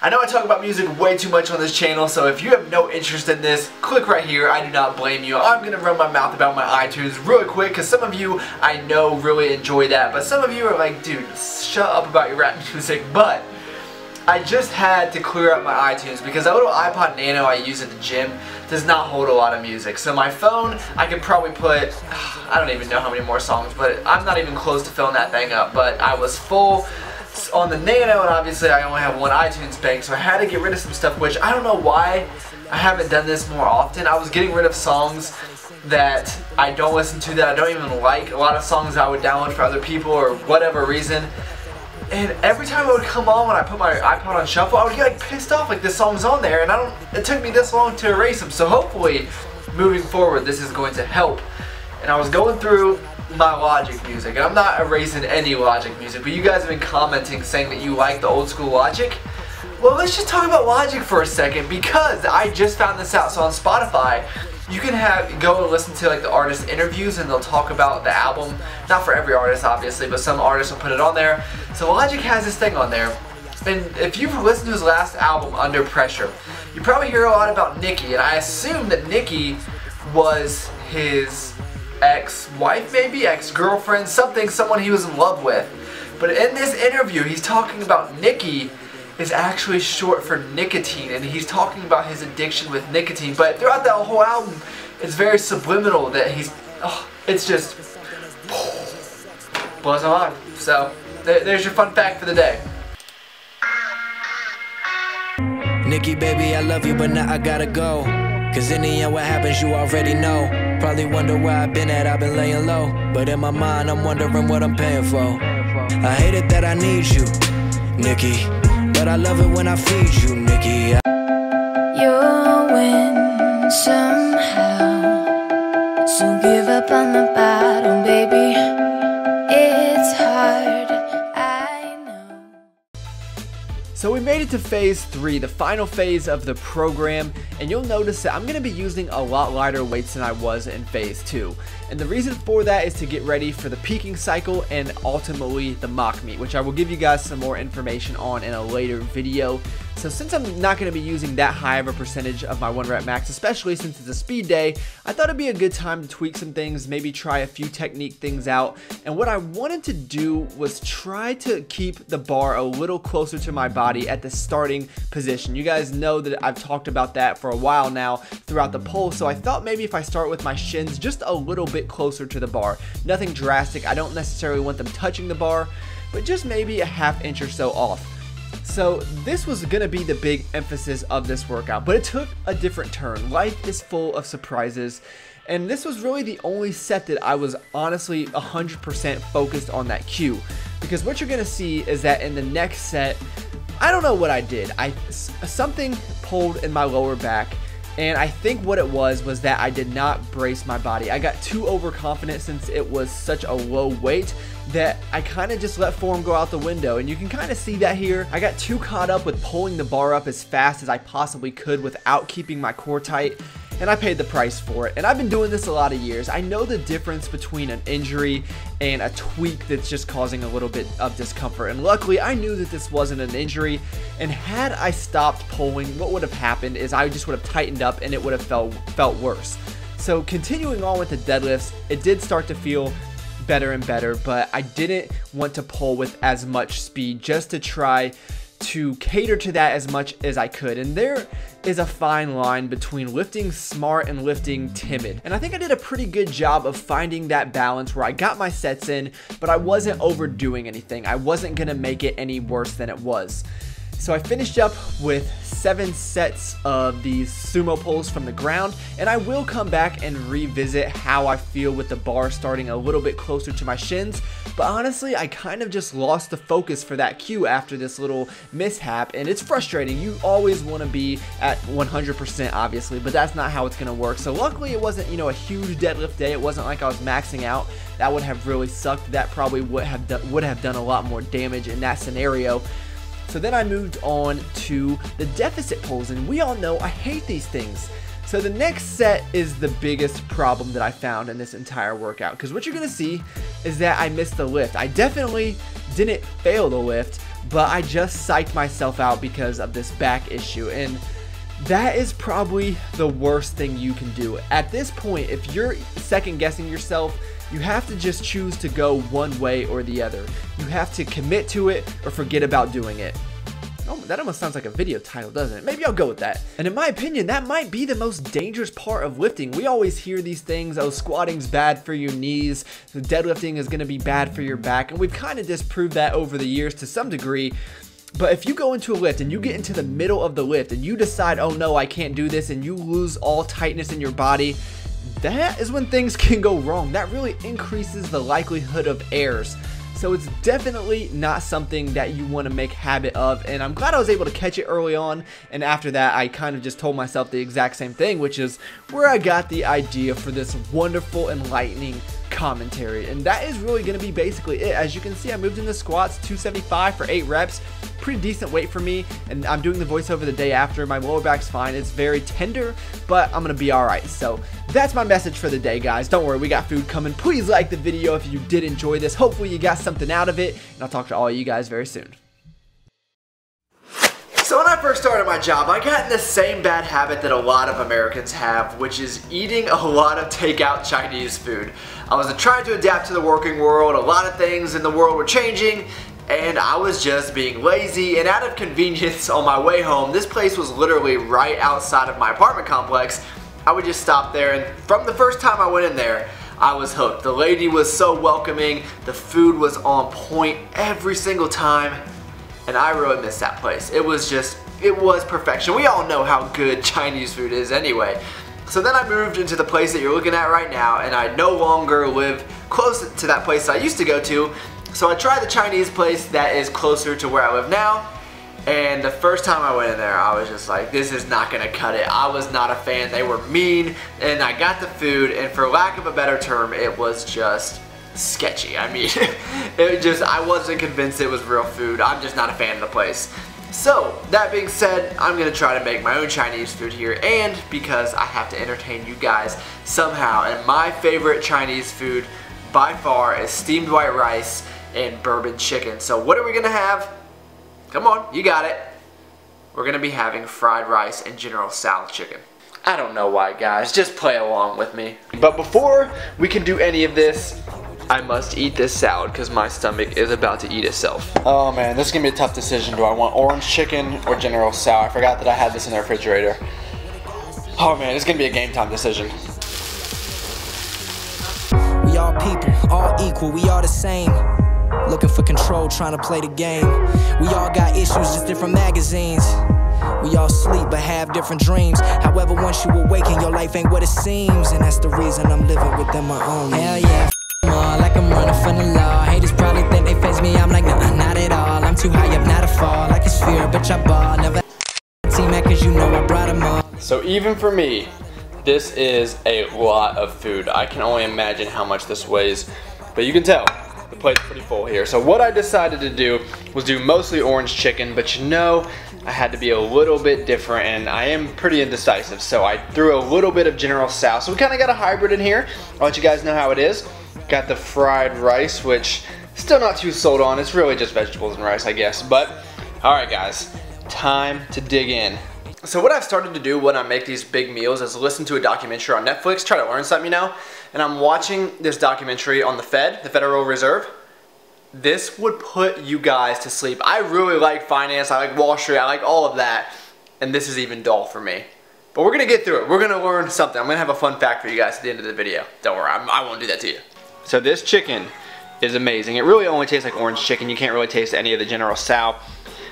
I know I talk about music way too much on this channel, so if you have no interest in this, click right here. I do not blame you. I'm going to run my mouth about my iTunes really quick because some of you I know really enjoy that, but some of you are like, dude, shut up about your rap music. But I just had to clear up my iTunes because that little iPod Nano I use at the gym does not hold a lot of music. So my phone, I could probably put, I don't even know how many more songs, but I'm not even close to filling that thing up. But I was full on the Nano, and obviously I only have one iTunes bank, so I had to get rid of some stuff, which I don't know why I haven't done this more often. I was getting rid of songs that I don't listen to, that I don't even like, a lot of songs I would download for other people or whatever reason, and every time it would come on when I put my iPod on shuffle, I would get like pissed off like this song's on there, and it took me this long to erase them. So hopefully moving forward this is going to help. And I was going through my Logic music, and I'm not erasing any Logic music, but you guys have been commenting saying that you like the old school Logic. Well, let's just talk about Logic for a second, because I just found this out. So on Spotify, you can go and listen to like the artist interviews, and they'll talk about the album. Not for every artist, obviously, but some artists will put it on there. So Logic has this thing on there, and if you've listened to his last album, Under Pressure, you probably hear a lot about Nicki, and I assume that Nicki was his ex-wife, maybe ex-girlfriend, someone he was in love with. But in this interview, he's talking about Nicki is actually short for nicotine, and he's talking about his addiction with nicotine. But throughout that whole album, it's very subliminal that it's just blows my mind. So there's your fun fact for the day. Nicki, baby, I love you, but now I gotta go. Cause in the end, what happens, you already know. Probably wonder where I've been at, I've been laying low. But in my mind, I'm wondering what I'm paying for. I hate it that I need you, Nicki, but I love it when I feed you, Nicki. You'll win somehow, so give up on the battle, baby. It's hard, I know. So we made it to phase 3, the final phase of the program, and you'll notice that I'm going to be using a lot lighter weights than I was in phase 2. And the reason for that is to get ready for the peaking cycle and ultimately the mock meet, which I will give you guys some more information on in a later video. So since I'm not going to be using that high of a percentage of my 1 rep max, especially since it's a speed day, I thought it'd be a good time to tweak some things, maybe try a few technique things out. And what I wanted to do was try to keep the bar a little closer to my body at the starting position. You guys know that I've talked about that for a while now throughout the poll, so I thought maybe if I start with my shins just a little bit closer to the bar. Nothing drastic. I don't necessarily want them touching the bar, but just maybe a ½ inch or so off. So this was going to be the big emphasis of this workout, but it took a different turn. Life is full of surprises, and this was really the only set that I was honestly 100% focused on that cue, because what you're going to see is that in the next set, I don't know what I did. Something pulled in my lower back, and I think what it was that I did not brace my body. I got too overconfident since it was such a low weight that I kind of just let form go out the window, and you can kind of see that here. I got too caught up with pulling the bar up as fast as I possibly could without keeping my core tight, and I paid the price for it. And I've been doing this a lot of years. I know the difference between an injury and a tweak that's just causing a little bit of discomfort, and luckily I knew that this wasn't an injury, and had I stopped pulling, what would have happened is I just would have tightened up and it would have felt worse. So continuing on with the deadlifts, it did start to feel better and better, but I didn't want to pull with as much speed, just to try to cater to that as much as I could. And there is a fine line between lifting smart and lifting timid, and I think I did a pretty good job of finding that balance where I got my sets in, but I wasn't overdoing anything. I wasn't gonna make it any worse than it was. So I finished up with 7 sets of these sumo pulls from the ground, and I will come back and revisit how I feel with the bar starting a little bit closer to my shins. But honestly, I kind of just lost the focus for that cue after this little mishap, and it's frustrating. You always want to be at 100% obviously, but that's not how it's going to work. So luckily it wasn't, you know, a huge deadlift day. It wasn't like I was maxing out. That would have really sucked. That probably would have done a lot more damage in that scenario. So then I moved on to the deficit pulls, and we all know I hate these things. So the next set is the biggest problem that I found in this entire workout, because what you're going to see is that I missed the lift. I definitely didn't fail the lift, but I just psyched myself out because of this back issue, and that is probably the worst thing you can do. At this point, if you're second guessing yourself, you have to just choose to go one way or the other. You have to commit to it or forget about doing it. Oh, that almost sounds like a video title, doesn't it? Maybe I'll go with that. And in my opinion, that might be the most dangerous part of lifting. We always hear these things, oh, squatting's bad for your knees, deadlifting is gonna be bad for your back, and we've kind of disproved that over the years to some degree. But if you go into a lift and you get into the middle of the lift and you decide, oh no, I can't do this, and you lose all tightness in your body, that is when things can go wrong. That really increases the likelihood of errors. So it's definitely not something that you want to make habit of, and I'm glad I was able to catch it early on, and after that I kind of just told myself the exact same thing, which is where I got the idea for this wonderful, enlightening commentary. And that is really going to be basically it. As you can see, I moved into squats, 275 for 8 reps, pretty decent weight for me, and I'm doing the voiceover the day after. My lower back's fine, it's very tender, but I'm gonna be alright. So that's my message for the day, guys. Don't worry, we got food coming. Please like the video if you did enjoy this. Hopefully you got something out of it, and I'll talk to all of you guys very soon. So when I first started my job, I got in the same bad habit that a lot of Americans have, which is eating a lot of takeout Chinese food. I was trying to adapt to the working world. A lot of things in the world were changing, and I was just being lazy, and out of convenience on my way home, this place was literally right outside of my apartment complex. I would just stop there, and from the first time I went in there, I was hooked. The lady was so welcoming, the food was on point every single time, and I really missed that place. It was perfection. We all know how good Chinese food is anyway. So then I moved into the place that you're looking at right now, and I no longer live close to that place I used to go to. So I tried the Chinese place that is closer to where I live now, and the first time I went in there, I was just like, this is not gonna cut it. I was not a fan. They were mean, and I got the food, and for lack of a better term, it was just sketchy. I mean, I wasn't convinced it was real food. I'm just not a fan of the place. So, that being said, I'm gonna try to make my own Chinese food here, and because I have to entertain you guys somehow, and my favorite Chinese food by far is steamed white rice and bourbon chicken. So what are we gonna have? Come on, you got it. We're gonna be having fried rice and General Tso chicken. I don't know why, guys, just play along with me. But before we can do any of this, I must eat this salad because my stomach is about to eat itself. Oh man, this is gonna be a tough decision. Do I want orange chicken or General Tso? I forgot that I had this in the refrigerator. Oh man, it's gonna be a game time decision. We all people, all equal, we all the same. Looking for control, trying to play the game. We all got issues, just different magazines. We all sleep but have different dreams. However, once you awaken, your life ain't what it seems. And that's the reason I'm living within my own. Hell yeah, more like I'm running from the law. Haters probably think they face me, I'm like, nah, not at all. I'm too high up, not to fall. Like it's fear, bitch, I ball. Never team that cause you know I brought them all. So even for me, this is a lot of food. I can only imagine how much this weighs, but you can tell the plate's pretty full here. So what I decided to do was do mostly orange chicken, but you know, I had to be a little bit different, and I am pretty indecisive, so I threw a little bit of General Tso. So we kind of got a hybrid in here. I'll let you guys know how it is. Got the fried rice, which still not too sold on. It's really just vegetables and rice, I guess. But all right, guys, time to dig in. So what I've started to do when I make these big meals is listen to a documentary on Netflix, try to learn something, you know, and I'm watching this documentary on the Fed, the Federal Reserve. This would put you guys to sleep. I really like finance, I like Wall Street, I like all of that, and this is even dull for me. But we're gonna get through it. We're gonna learn something. I'm gonna have a fun fact for you guys at the end of the video. Don't worry, I won't do that to you. So this chicken is amazing. It really only tastes like orange chicken. You can't really taste any of the General Tso.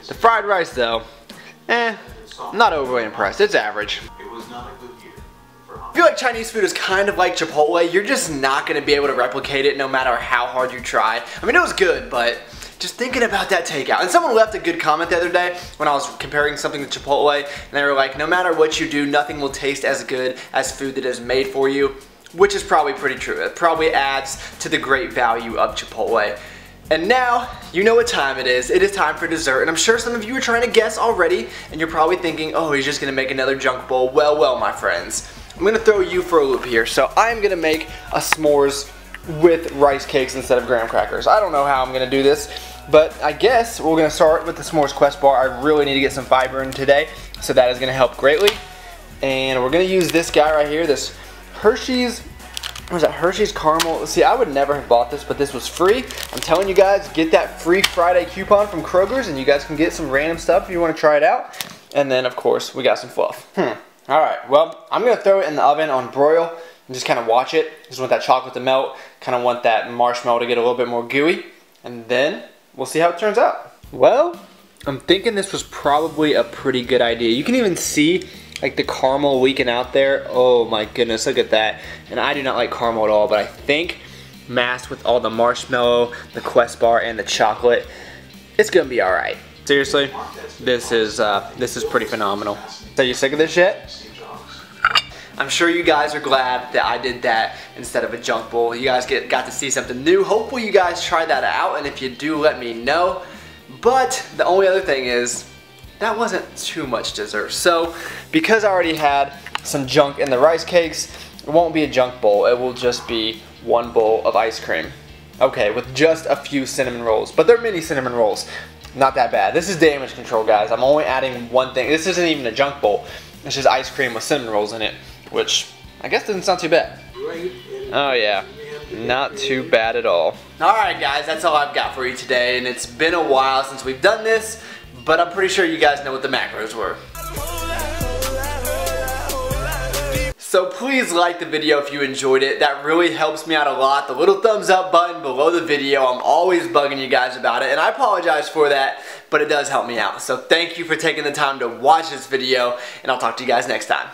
The fried rice though, not overly impressed. It's average. It was not a good year for I feel like Chinese food is kind of like Chipotle. You're just not going to be able to replicate it no matter how hard you try. I mean, it was good, but just thinking about that takeout. And someone left a good comment the other day when I was comparing something to Chipotle, and they were like, no matter what you do, nothing will taste as good as food that is made for you, which is probably pretty true. It probably adds to the great value of Chipotle. And now, you know what time it is. It is time for dessert, and I'm sure some of you are trying to guess already, and you're probably thinking, oh, he's just gonna make another junk bowl. Well, my friends, I'm gonna throw you for a loop here. So I'm gonna make a s'mores with rice cakes instead of graham crackers. I don't know how I'm gonna do this, but I guess we're gonna start with the s'mores Quest bar. I really need to get some fiber in today, so that is gonna help greatly. And we're gonna use this guy right here, this Hershey's, what was that, Hershey's Caramel. See, I would never have bought this, but this was free. I'm telling you guys, get that free Friday coupon from Kroger's and you guys can get some random stuff if you wanna try it out. And then, of course, we got some fluff. Alright, well, I'm gonna throw it in the oven on broil and just kind of watch it. Just want that chocolate to melt, kind of want that marshmallow to get a little bit more gooey. And then, we'll see how it turns out. Well, I'm thinking this was probably a pretty good idea. You can even see like the caramel leaking out there. Oh my goodness, look at that. And I do not like caramel at all, but I think masked with all the marshmallow, the Quest bar, and the chocolate, it's gonna be all right. Seriously, this is pretty phenomenal. So you sick of this shit? I'm sure you guys are glad that I did that instead of a junk bowl. You guys got to see something new. Hopefully you guys try that out, and if you do, let me know. But the only other thing is, that wasn't too much dessert. So, because I already had some junk in the rice cakes, it won't be a junk bowl. It will just be one bowl of ice cream. Okay, with just a few cinnamon rolls. But they're mini cinnamon rolls. Not that bad. This is damage control, guys. I'm only adding one thing. This isn't even a junk bowl. It's just ice cream with cinnamon rolls in it, which I guess doesn't sound too bad. Oh yeah, not too bad at all. Alright guys, that's all I've got for you today, and it's been a while since we've done this, but I'm pretty sure you guys know what the macros were. So please like the video if you enjoyed it. That really helps me out a lot. The little thumbs up button below the video, I'm always bugging you guys about it, and I apologize for that, but it does help me out. So thank you for taking the time to watch this video, and I'll talk to you guys next time.